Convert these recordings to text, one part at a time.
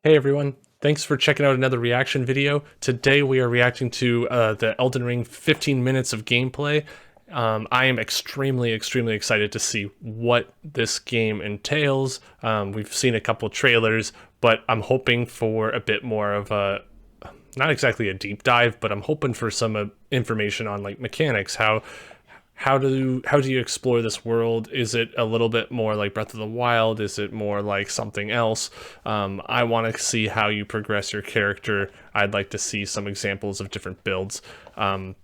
Hey everyone, thanks for checking out another reaction video. Today we are reacting to the Elden Ring 15 minutes of gameplay. I am extremely excited to see what this game entails. We've seen a couple trailers, but I'm hoping for a bit more of a, not exactly a deep dive, but I'm hoping for some information on like mechanics, how do you explore this world? Is it a little bit more like Breath of the Wild? Is it more like something else? I want to see how you progress your character. I'd like to see some examples of different builds.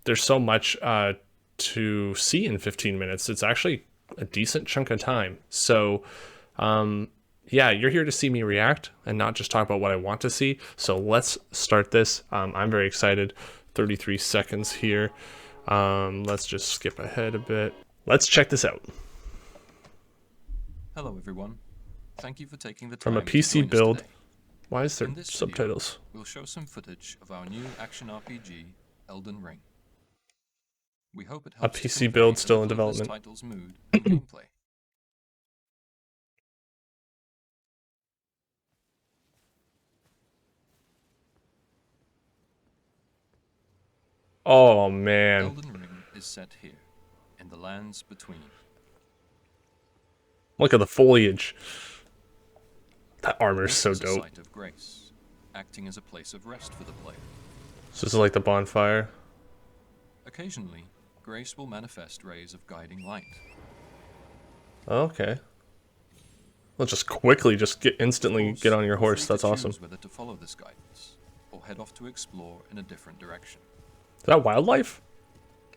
There's so much to see in 15 minutes. It's actually a decent chunk of time. So, yeah, you're here to see me react and not just talk about what I want to see. So let's start this. I'm very excited. 33 seconds here. Let's just skip ahead a bit. Let's check this out. Hello everyone. Thank you for taking the time From a PC to join build. us today. Why is there In this subtitles? video, we'll show some footage of our new action RPG, Elden Ring. We hope it helps A PC to convey build a still in little of this development. title's mood and gameplay. Oh man. Elden Ring is set here, in the lands between. Look at the foliage. That armor's This so is a dope. site of grace, acting as a place of rest for the player. So this is like the bonfire. Occasionally, grace will manifest rays of guiding light. Okay. Let's just quickly instantly get on your Feel horse. free That's to awesome. choose whether to follow this guidance, or head off to explore in a different direction. Is that wildlife?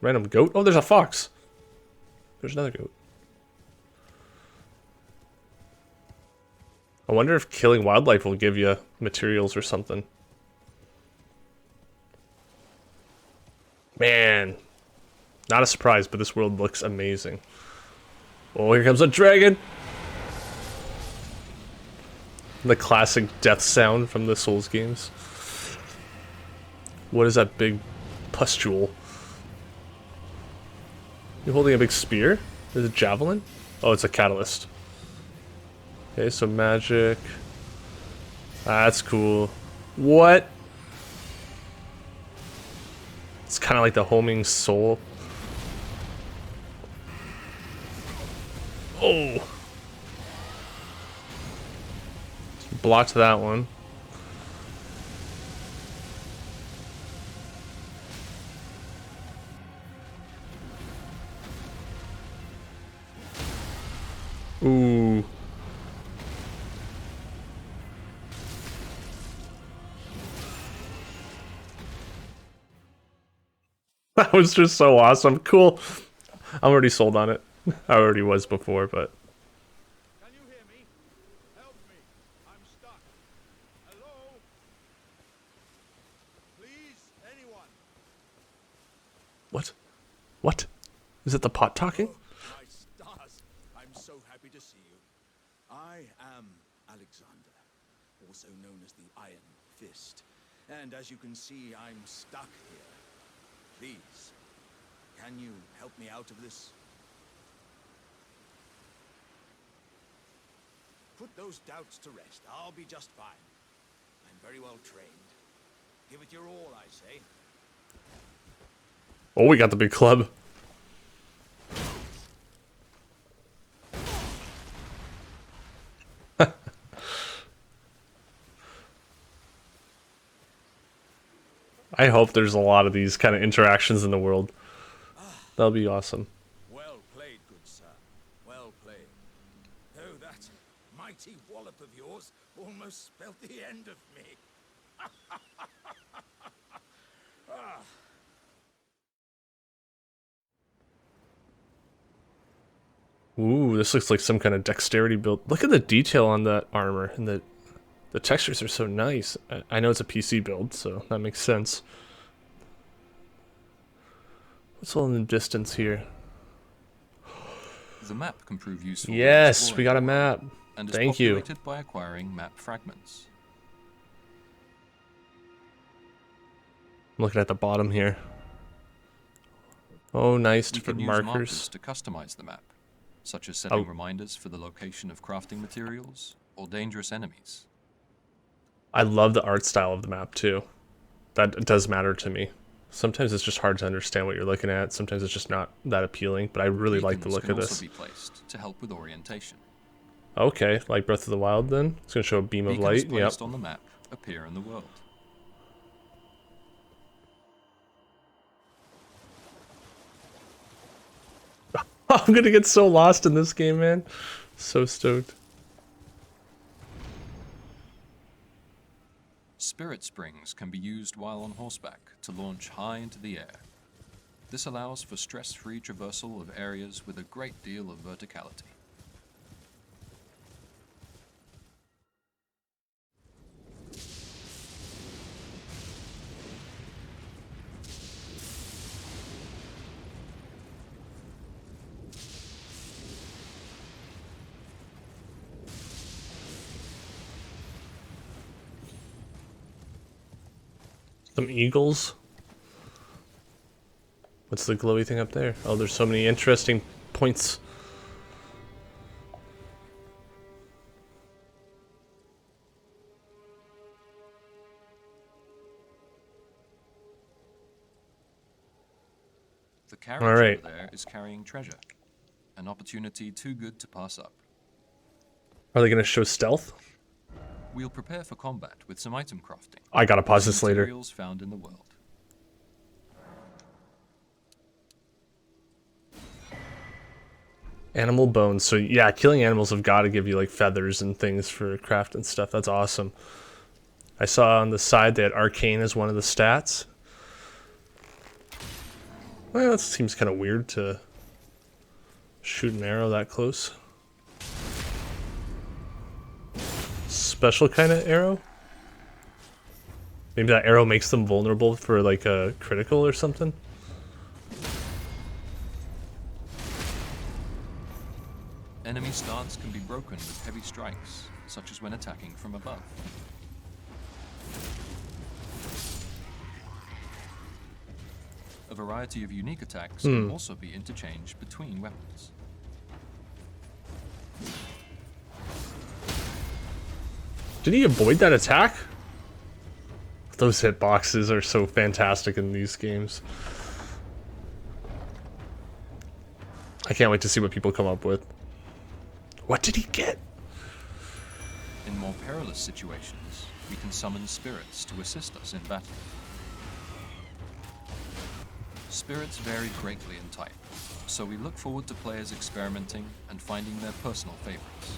Random goat? Oh, there's a fox. There's another goat. I wonder if killing wildlife will give you materials or something. Man. Not a surprise, but this world looks amazing. Oh, here comes a dragon! The classic death sound from the Souls games. What is that big pustule? You holding a big spear? Is it a javelin? Oh, it's a catalyst. Okay, so magic. That's cool. What? It's kind of like the homing soul. Oh! Blocked that one. Ooh. That was just so awesome. Cool. I'm already sold on it. I already was before, but... Can you hear me? Help me. I'm stuck. Hello? Please, anyone? What? What? Is it the pot talking? Oh, my stars. I'm so happy to see you. I am Alexander, also known as the Iron Fist. And as you can see, I'm stuck here. Please, can you help me out of this? Put those doubts to rest. I'll be just fine. I'm very well trained. Give it your all, I say. Oh, we got the big club. I hope there's a lot of these kind of interactions in the world. That'll be awesome. Well played, good sir. Well played. Oh, that mighty wallop of yours almost spelled the end of me. Ooh, this looks like some kind of dexterity build. Look at the detail on that armor, and the textures are so nice. I know it's a PC build, so that makes sense. What's all in the distance here? The map can prove useful. when Yes, exploring we got a the world, map. and is Thank you. populated by acquiring map fragments. I'm looking at the bottom here. Oh, nice We for can use markers. markers to customize the map, such as setting Oh. reminders for the location of crafting materials or dangerous enemies. I love the art style of the map too. That does matter to me. Sometimes it's just hard to understand what you're looking at. Sometimes it's just not that appealing, but I really like the look of this. Beacons can also be placed to help with orientation. Okay, like Breath of the Wild then? It's going to show a beam of light. Beacons placed on the map appear in the world. I'm going to get so lost in this game, man. So stoked. Spirit springs can be used while on horseback to launch high into the air. This allows for stress-free traversal of areas with a great deal of verticality. Some eagles. What's the glowy thing up there? Oh, there's so many interesting points. The carriage over there is carrying treasure. An opportunity too good to pass up. Are they going to show stealth? We'll prepare for combat with some item crafting. I gotta pause this later. Materials found in the world. Animal bones. So yeah, killing animals have got to give you like feathers and things for craft and stuff. That's awesome. I saw on the side that arcane is one of the stats. Well, that seems kind of weird to shoot an arrow that close. Special kind of arrow? Maybe that arrow makes them vulnerable for like a critical or something? Enemy stance can be broken with heavy strikes, such as when attacking from above. A variety of unique attacks can also be interchanged between weapons. Did he avoid that attack? Those hitboxes are so fantastic in these games. I can't wait to see what people come up with. What did he get? In more perilous situations, we can summon spirits to assist us in battle. Spirits vary greatly in type, so we look forward to players experimenting and finding their personal favorites.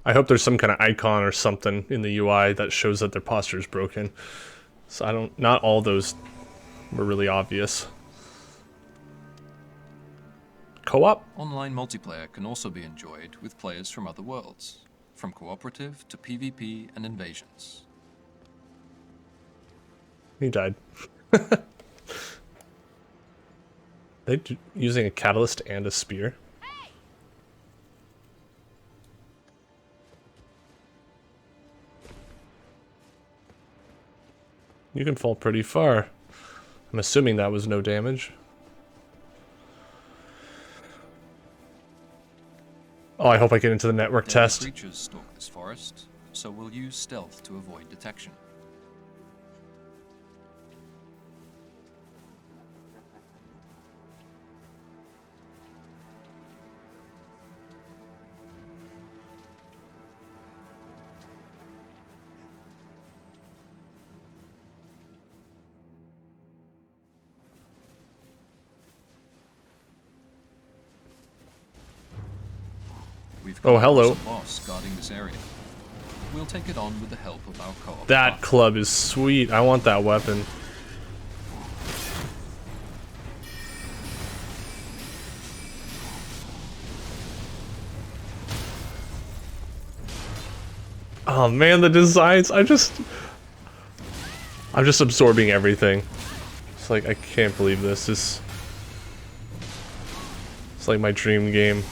I hope there's some kind of icon or something in the UI that shows that their posture is broken. So not all those were really obvious. Co-op? Online multiplayer can also be enjoyed with players from other worlds, from cooperative to PvP and invasions. He died. They using a catalyst and a spear. You can fall pretty far. I'm assuming that was no damage. Oh, I hope I get into the network test. Creatures stalk this forest, so we'll use stealth to avoid detection. Oh, hello. There's a boss guarding this area. We'll take it on with the help of our co-op. That club is sweet. I want that weapon. Oh man, the designs. I'm just absorbing everything. It's like I can't believe this. It's like my dream game.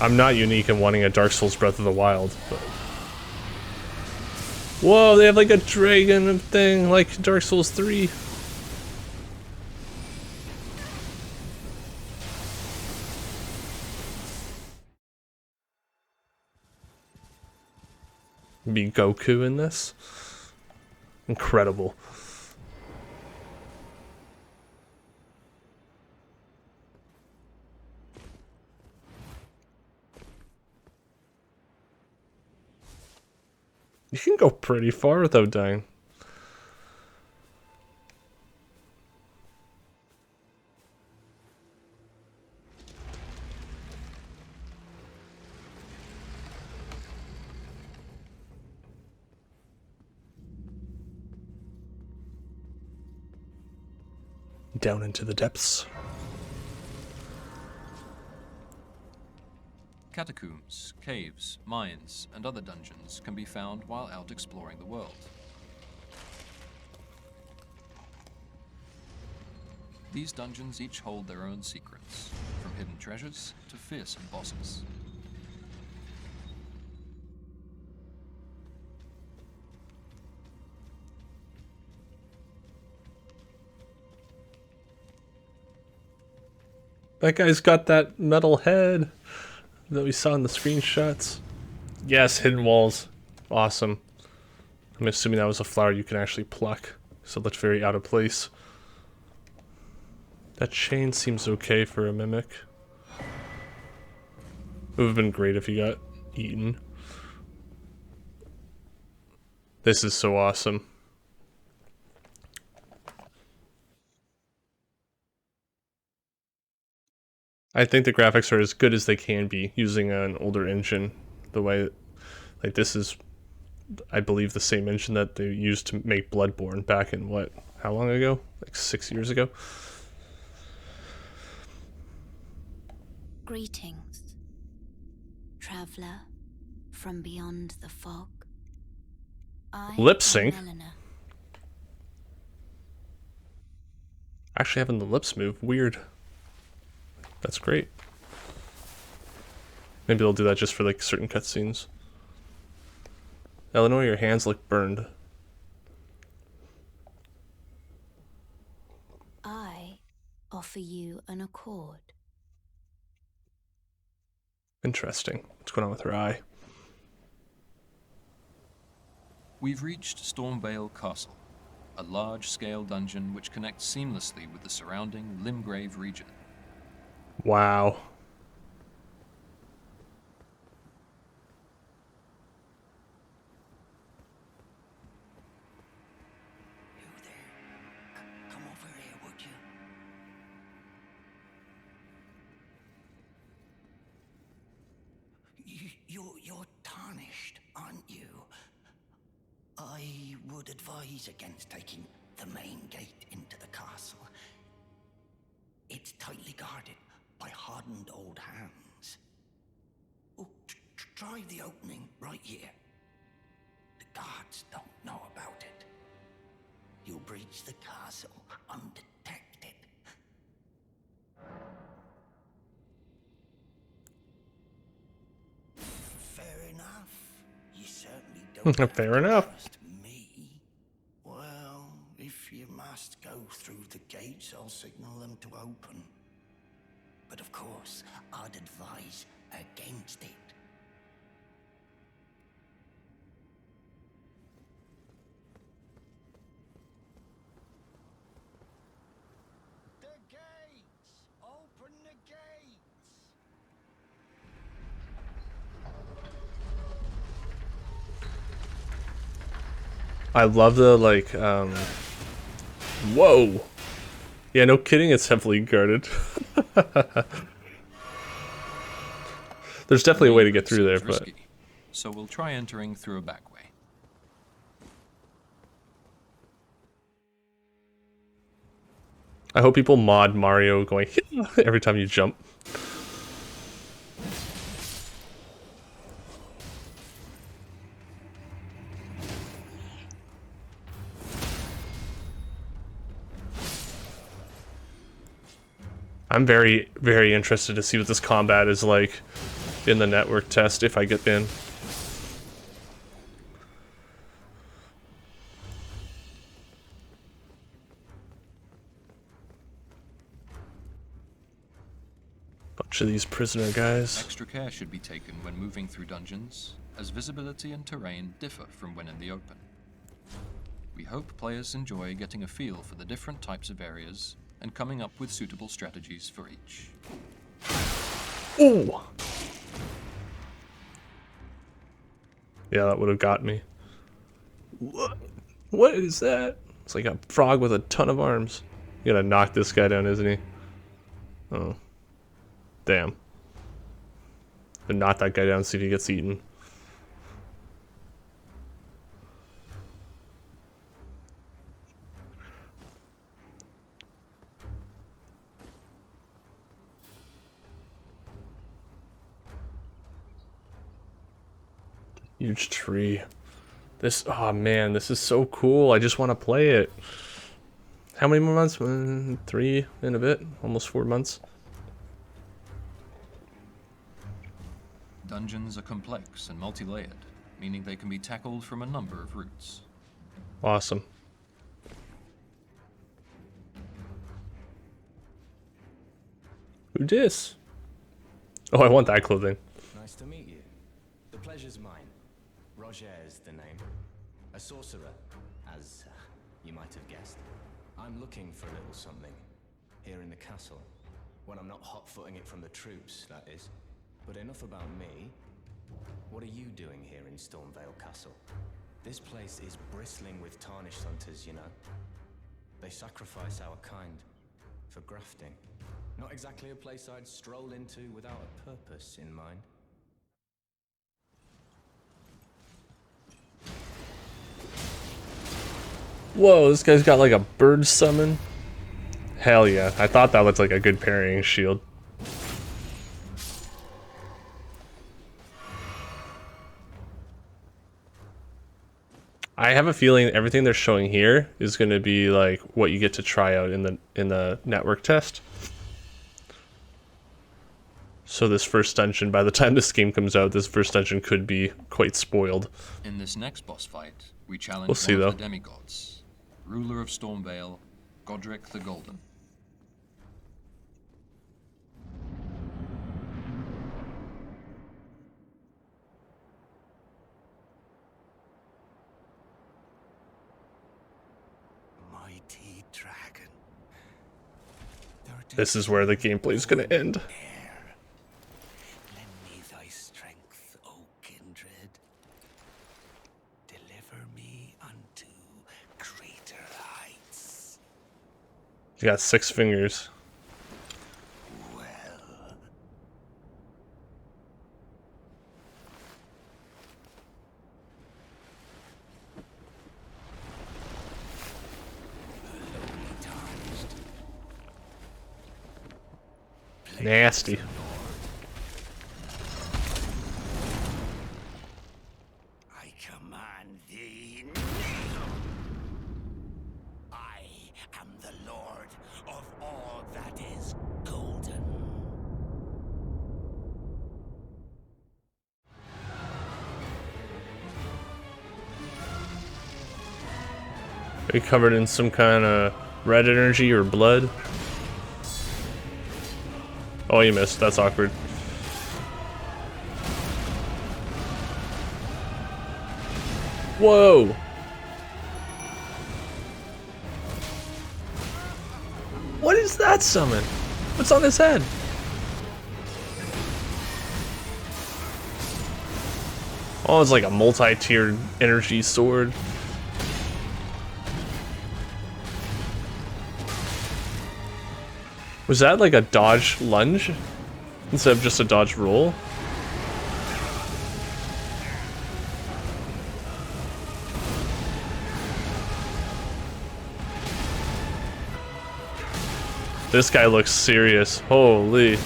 I'm not unique in wanting a Dark Souls Breath of the Wild, but Whoa, they have like a dragon thing, like Dark Souls 3. Be Goku in this. Incredible. You can go pretty far without dying. Down into the depths. Catacombs, caves, mines, and other dungeons can be found while out exploring the world. These dungeons each hold their own secrets, from hidden treasures to fearsome bosses. That guy's got that metal head that we saw in the screenshots. Yes, hidden walls. Awesome. I'm assuming that was a flower you can actually pluck, so that's very out of place. That chain seems okay for a mimic. It would have been great if he got eaten. This is so awesome. I think the graphics are as good as they can be using an older engine. The way, like, this is, I believe, the same engine that they used to make Bloodborne back in what? How long ago? Like 6 years ago? Greetings, traveler from beyond the fog. I Lip sync? am Eleanor. Actually having the lips move, weird. That's great. Maybe they'll do that just for like certain cutscenes. Eleanor, your hands look burned. I offer you an accord. Interesting. What's going on with her eye? We've reached Stormvale Castle, a large-scale dungeon which connects seamlessly with the surrounding Limgrave region. Wow. You there? Come over here, would you? You're tarnished, aren't you? I would advise against taking the main gate into the castle. It's tightly guarded by hardened old hands. Oh, try the opening right here. The guards don't know about it. You'll breach the castle undetected. Fair enough. You certainly don't Fair enough. trust me. Well, if you must go through the gates, I'll signal them to open. But of course, I'd advise against it. The gates! Open the gates! I love the, like, whoa! Yeah, no kidding, it's heavily guarded. There's definitely a way to get through there, Seems but... risky, so we'll try entering through a back way. I hope people mod Mario going every time you jump. I'm very, very interested to see what this combat is like in the network test if I get in. Bunch of these prisoner guys. Extra care should be taken when moving through dungeons, as visibility and terrain differ from when in the open. We hope players enjoy getting a feel for the different types of areas and coming up with suitable strategies for each. Ooh! Yeah, that would have got me. What is that? It's like a frog with a ton of arms. You gotta knock this guy down, isn't he? Oh. Damn. But knock that guy down, see if he gets eaten. Huge tree. This, oh man, this is so cool. I just want to play it. How many more months? 3 and a bit, almost 4 months. Dungeons are complex and multi-layered, meaning they can be tackled from a number of routes. Awesome. Who dis? Oh, I want that clothing. Nice to meet you. The pleasure's mine. Roger is the name. A sorcerer, as you might have guessed. I'm looking for a little something here in the castle. When I'm not hot-footing it from the troops, that is. But enough about me. What are you doing here in Stormvale Castle? This place is bristling with tarnished hunters, you know. They sacrifice our kind for grafting. Not exactly a place I'd stroll into without a purpose in mind. Whoa, this guy's got like a bird summon. Hell yeah, I thought that looked like a good parrying shield. I have a feeling everything they're showing here is going to be like what you get to try out in the network test. So this first dungeon, by the time this game comes out, this first dungeon could be quite spoiled. In this next boss fight, we challenge We'll see, one of though. the demigods, ruler of Stormvale, Godric the Golden. Mighty dragon. This is where the gameplay is going to end. Air. Lend me thy strength, O kindred. Deliver me unto greater heights. You got 6 fingers. Well, lowly tarnished. Nasty. I command thee, kneel! I am the Lord of all that is golden. Are you covered in some kind of red energy or blood? Oh, you missed. That's awkward. Whoa! What is that summon? What's on his head? Oh, it's like a multi-tiered energy sword. Was that like a dodge lunge instead of just a dodge roll? This guy looks serious. Holy.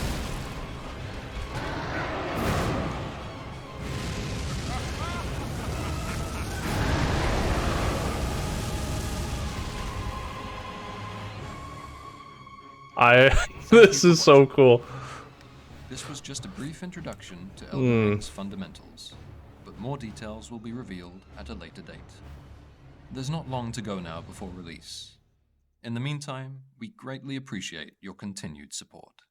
This is so cool. This was just a brief introduction to Elden Ring's fundamentals, but more details will be revealed at a later date. There's not long to go now before release. In the meantime, we greatly appreciate your continued support.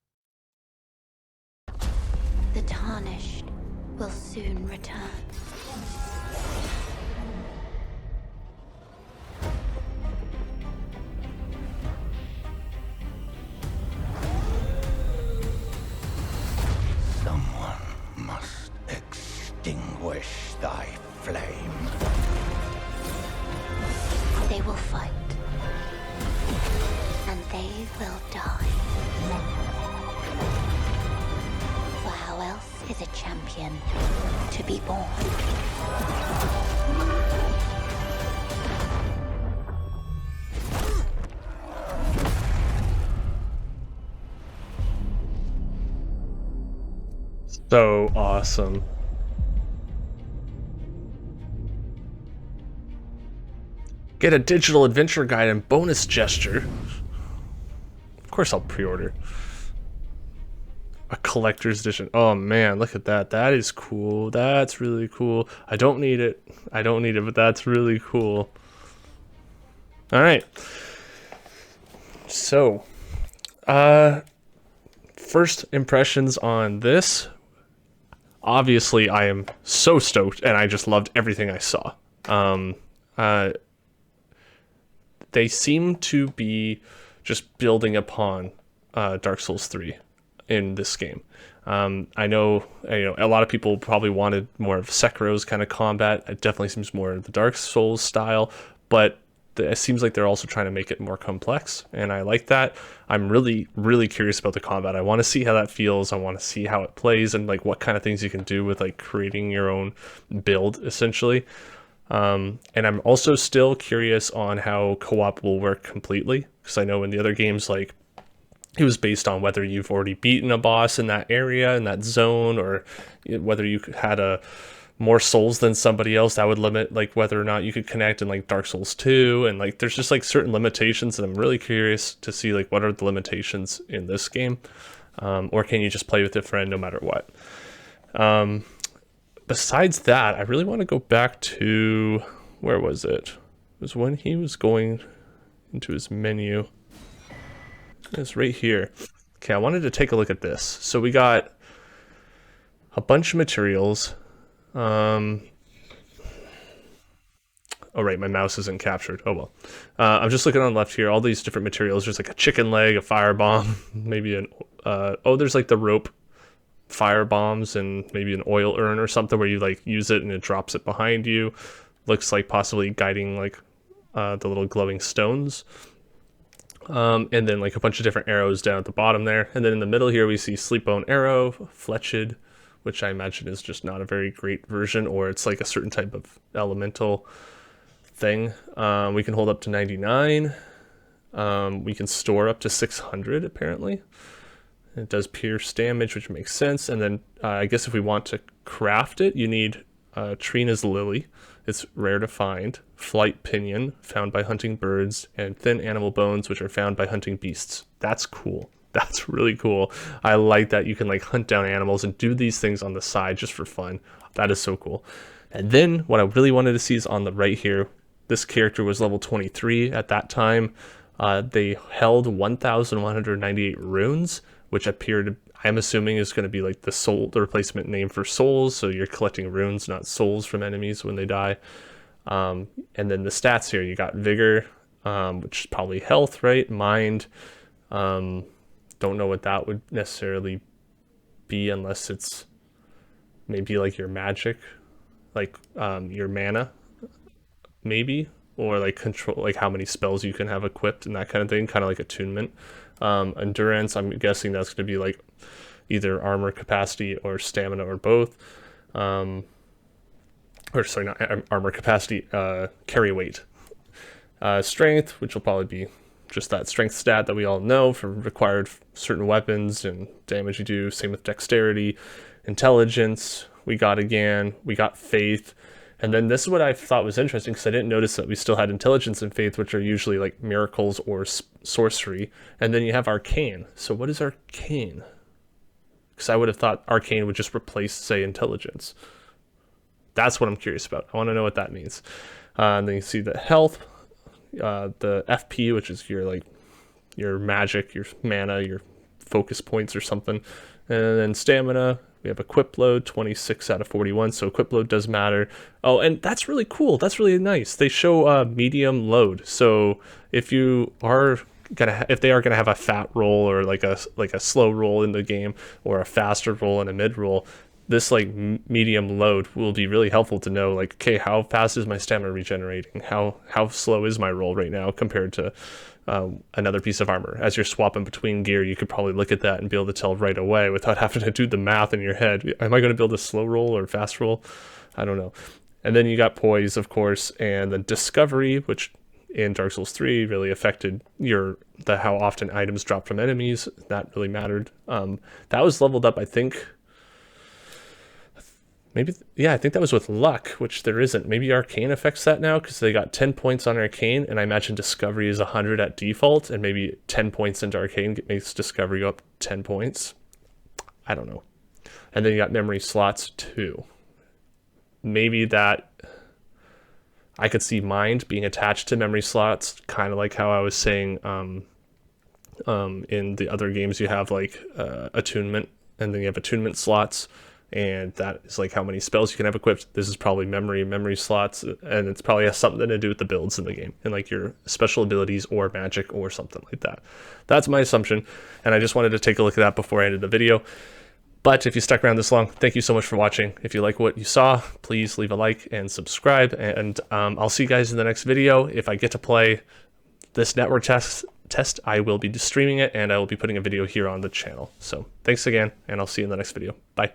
The tarnished will soon return. Someone must extinguish thy flame. They will fight. And they will die. For how else is a champion to be born? So awesome. Get a digital adventure guide and bonus gesture. Of course I'll pre-order. A collector's edition. Oh man, look at that. That is cool. That's really cool. I don't need it. I don't need it, but that's really cool. Alright. So, first impressions on this. Obviously, I am so stoked, and I just loved everything I saw. They seem to be just building upon Dark Souls 3 in this game. I know, a lot of people probably wanted more of Sekiro's kind of combat. It definitely seems more the Dark Souls style, but it seems like they're also trying to make it more complex, and I like that. I'm really, really curious about the combat. I want to see how that feels. I want to see how it plays and like what kind of things you can do with like creating your own build, essentially. And I'm also still curious on how co-op will work completely, because I know in the other games, like, it was based on whether you've already beaten a boss in that area, in that zone, or whether you had more souls than somebody else. That would limit like whether or not you could connect in like Dark Souls 2, and like there's just like certain limitations, and I'm really curious to see like what are the limitations in this game, or can you just play with a friend no matter what. Besides that, I really want to go back to, where was it? It was when he was going into his menu. It's right here. Okay, I wanted to take a look at this. So we got a bunch of materials. Oh right, my mouse isn't captured. Oh well. I'm just looking on the left here. All these different materials. There's like a chicken leg, a fire bomb, maybe an there's like the rope fire bombs, and maybe an oil urn or something where you like use it and it drops it behind you. Looks like possibly guiding like the little glowing stones. And then like a bunch of different arrows down at the bottom there. And then in the middle here we see Sleepbone Arrow, Fletched, which I imagine is just not a very great version, or it's like a certain type of elemental thing. We can hold up to 99. We can store up to 600 apparently. It does pierce damage, which makes sense. And then I guess if we want to craft it, you need Trina's Lily. It's rare to find. Flight Pinion, found by hunting birds. And Thin Animal Bones, which are found by hunting beasts. That's cool. That's really cool. I like that you can like hunt down animals and do these things on the side just for fun. That is so cool. And then what I really wanted to see is on the right here. This character was level 23 at that time. They held 1,198 runes, which appeared, I'm assuming, is going to be like the replacement name for souls. So you're collecting runes, not souls from enemies when they die. And then the stats here, you got vigor, which is probably health, right? Mind. Don't know what that would necessarily be unless it's maybe like your magic, like your mana, maybe, or like control, like how many spells you can have equipped and that kind of thing, kind of like attunement. Endurance, I'm guessing that's going to be like either armor capacity or stamina or both. Or sorry, not armor capacity, carry weight. Strength, which will probably be just that strength stat that we all know for required certain weapons and damage you do. Same with dexterity. Intelligence, we got again. We got faith. And then this is what I thought was interesting, because I didn't notice that we still had intelligence and faith, which are usually like miracles or sorcery. And then you have arcane. So what is arcane? Because I would have thought arcane would just replace, say, intelligence. That's what I'm curious about. I want to know what that means. And then you see the health, the FP, which is your magic, your mana, your focus points or something. And then stamina, We have equip load, 26 out of 41, so equip load does matter. Oh, and that's really cool. That's really nice. They show medium load. So if you are if they are gonna have a fat roll or like a slow roll in the game, or a faster roll and a mid roll, this like medium load will be really helpful to know, like, okay, how fast is my stamina regenerating? How slow is my roll right now compared to another piece of armor? As you're swapping between gear, you could probably look at that and be able to tell right away without having to do the math in your head. Am I going to build a slow roll or fast roll? I don't know. And then you got poise, of course, and then discovery, which in Dark Souls 3 really affected how often items drop from enemies. That really mattered. That was leveled up, I think. Maybe, yeah, I think that was with luck, which there isn't. Maybe Arcane affects that now, because they got 10 points on Arcane, and I imagine Discovery is 100 at default, and maybe 10 points into Arcane makes Discovery go up 10 points. I don't know. And then you got memory slots too. Maybe that, I could see Mind being attached to memory slots, kind of like how I was saying in the other games you have like attunement, and then you have attunement slots, and that is like how many spells you can have equipped. This is probably memory slots, and it's probably has something to do with the builds in the game and like your special abilities or magic or something like that. That's my assumption, and I just wanted to take a look at that before I ended the video. But if you stuck around this long, thank you so much for watching. If you like what you saw, please leave a like and subscribe, and I'll see you guys in the next video. If I get to play this network test, I will be streaming it, and I will be putting a video here on the channel. So thanks again, and I'll see you in the next video. Bye.